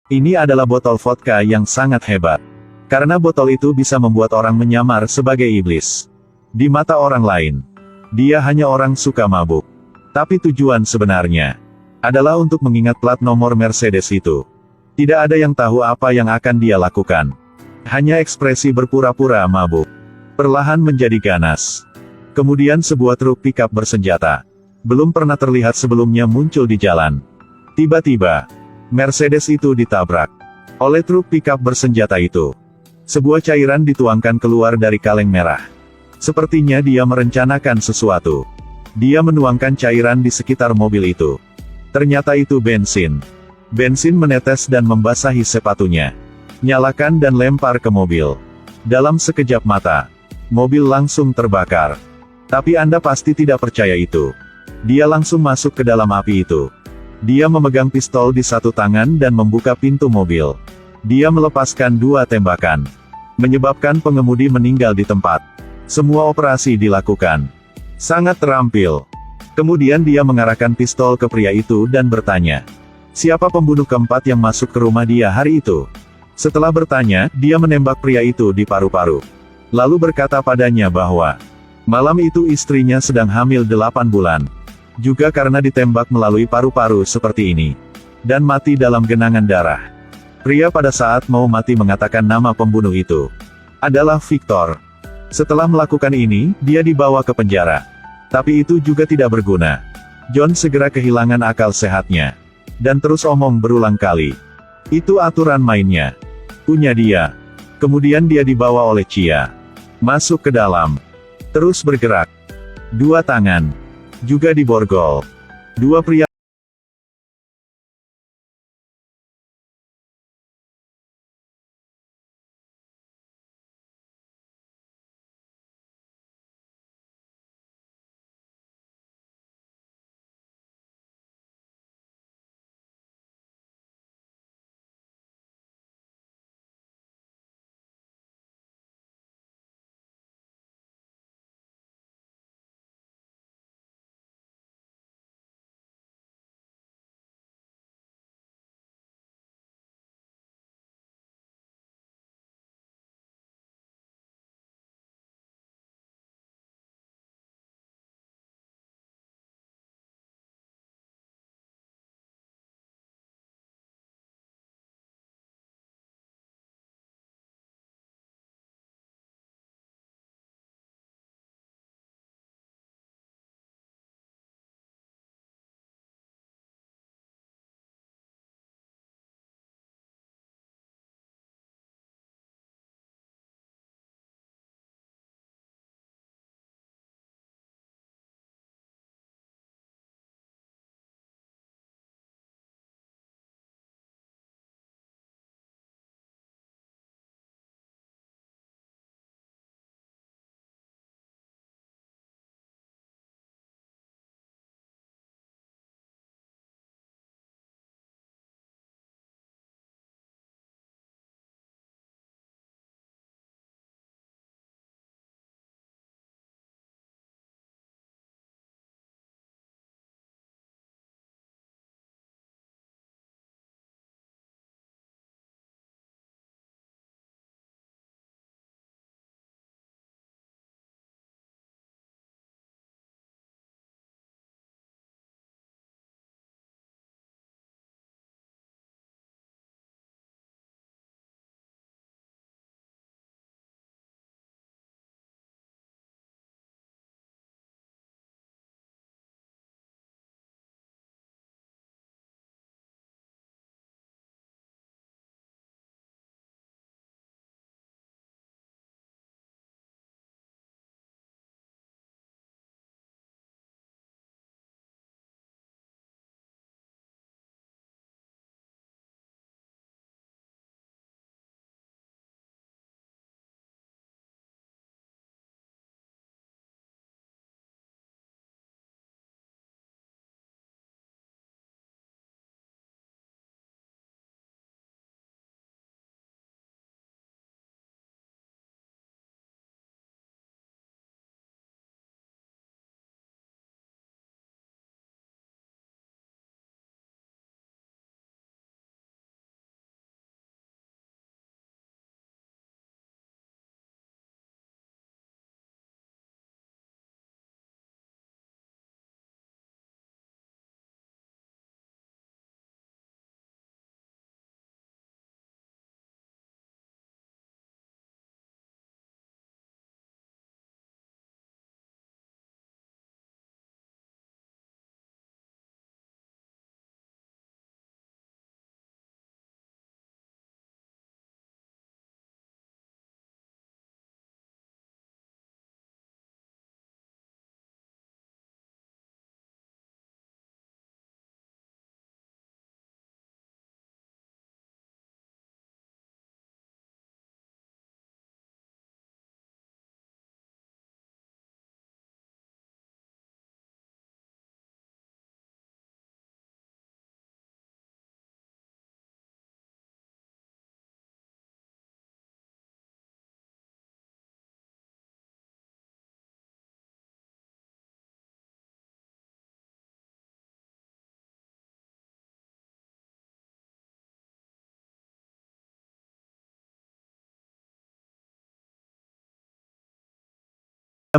Ini adalah botol vodka yang sangat hebat. Karena botol itu bisa membuat orang menyamar sebagai iblis. Di mata orang lain, dia hanya orang suka mabuk. Tapi tujuan sebenarnya adalah untuk mengingat plat nomor Mercedes itu. Tidak ada yang tahu apa yang akan dia lakukan. Hanya ekspresi berpura-pura mabuk. Perlahan menjadi ganas. Kemudian sebuah truk pickup bersenjata. Belum pernah terlihat sebelumnya muncul di jalan. Tiba-tiba, Mercedes itu ditabrak oleh truk pickup bersenjata itu. Sebuah cairan dituangkan keluar dari kaleng merah. Sepertinya dia merencanakan sesuatu. Dia menuangkan cairan di sekitar mobil itu. Ternyata itu bensin. Bensin menetes dan membasahi sepatunya. Nyalakan dan lempar ke mobil. Dalam sekejap mata, mobil langsung terbakar. Tapi Anda pasti tidak percaya itu. Dia langsung masuk ke dalam api itu. Dia memegang pistol di satu tangan dan membuka pintu mobil. Dia melepaskan 2 tembakan. Menyebabkan pengemudi meninggal di tempat. Semua operasi dilakukan sangat terampil. Kemudian dia mengarahkan pistol ke pria itu dan bertanya, siapa pembunuh keempat yang masuk ke rumah dia hari itu? Setelah bertanya, dia menembak pria itu di paru-paru. Lalu berkata padanya bahwa malam itu istrinya sedang hamil 8 bulan. Juga karena ditembak melalui paru-paru seperti ini. Dan mati dalam genangan darah. Pria pada saat mau mati mengatakan nama pembunuh itu adalah Victor. Setelah melakukan ini, dia dibawa ke penjara. Tapi itu juga tidak berguna. John segera kehilangan akal sehatnya. Dan terus omong berulang kali. Itu aturan mainnya. Punya dia. Kemudian dia dibawa oleh Chia. Masuk ke dalam. Terus bergerak. 2 tangan. Juga diborgol. 2 pria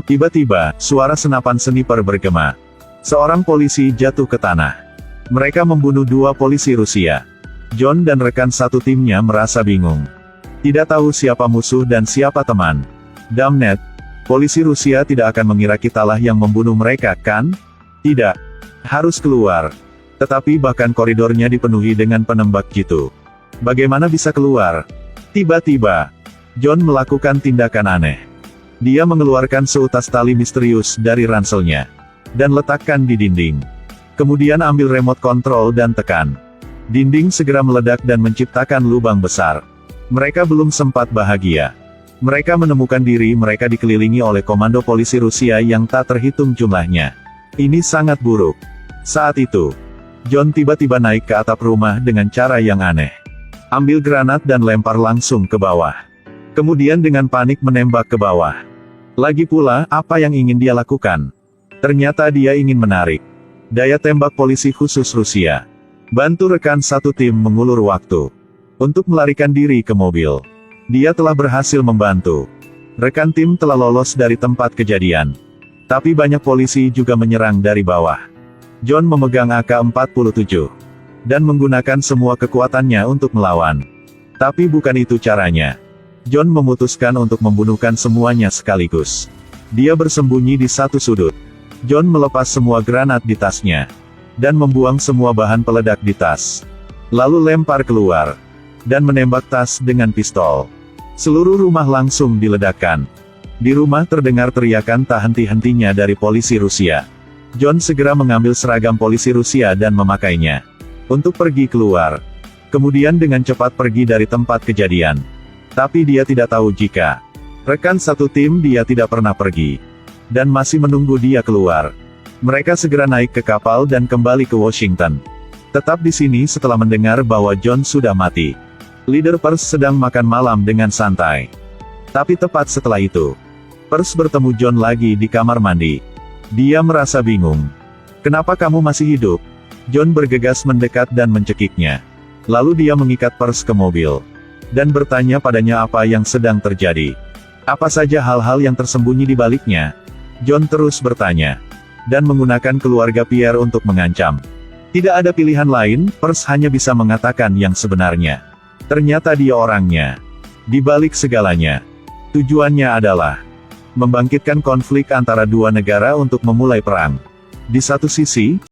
Tiba-tiba, suara senapan sniper bergema. Seorang polisi jatuh ke tanah. Mereka membunuh 2 polisi Rusia. John dan rekan satu timnya merasa bingung. Tidak tahu siapa musuh dan siapa teman. Damnet, polisi Rusia tidak akan mengira kitalah yang membunuh mereka, kan? Tidak. Harus keluar. Tetapi bahkan koridornya dipenuhi dengan penembak jitu. Bagaimana bisa keluar? Tiba-tiba, John melakukan tindakan aneh. Dia mengeluarkan seutas tali misterius dari ranselnya. Dan letakkan di dinding. Kemudian ambil remote control dan tekan. Dinding segera meledak dan menciptakan lubang besar. Mereka belum sempat bahagia. Mereka menemukan diri mereka dikelilingi oleh komando polisi Rusia yang tak terhitung jumlahnya. Ini sangat buruk. Saat itu, John tiba-tiba naik ke atap rumah dengan cara yang aneh. Ambil granat dan lempar langsung ke bawah. Kemudian dengan panik menembak ke bawah. Lagi pula, apa yang ingin dia lakukan? Ternyata dia ingin menarik daya tembak polisi khusus Rusia. Bantu rekan satu tim mengulur waktu untuk melarikan diri ke mobil. Dia telah berhasil membantu. Rekan tim telah lolos dari tempat kejadian. Tapi banyak polisi juga menyerang dari bawah. John memegang AK-47 dan menggunakan semua kekuatannya untuk melawan. Tapi bukan itu caranya. John memutuskan untuk membunuhkan semuanya sekaligus. Dia bersembunyi di satu sudut. John melepas semua granat di tasnya dan membuang semua bahan peledak di tas. Lalu lempar keluar dan menembak tas dengan pistol. Seluruh rumah langsung diledakkan. Di rumah terdengar teriakan tak henti-hentinya dari polisi Rusia. John segera mengambil seragam polisi Rusia dan memakainya untuk pergi keluar. Kemudian dengan cepat pergi dari tempat kejadian. Tapi dia tidak tahu jika rekan satu tim dia tidak pernah pergi dan masih menunggu dia keluar. Mereka segera naik ke kapal dan kembali ke Washington. Tetap di sini setelah mendengar bahwa John sudah mati. Leader Pers sedang makan malam dengan santai. Tapi tepat setelah itu, Pers bertemu John lagi di kamar mandi. Dia merasa bingung. Kenapa kamu masih hidup? John bergegas mendekat dan mencekiknya. Lalu dia mengikat Pers ke mobil dan bertanya padanya apa yang sedang terjadi. Apa saja hal-hal yang tersembunyi di baliknya? John terus bertanya dan menggunakan keluarga Pierre untuk mengancam. Tidak ada pilihan lain, Pers hanya bisa mengatakan yang sebenarnya. Ternyata dia orangnya. Di balik segalanya, tujuannya adalah membangkitkan konflik antara dua negara untuk memulai perang. Di satu sisi,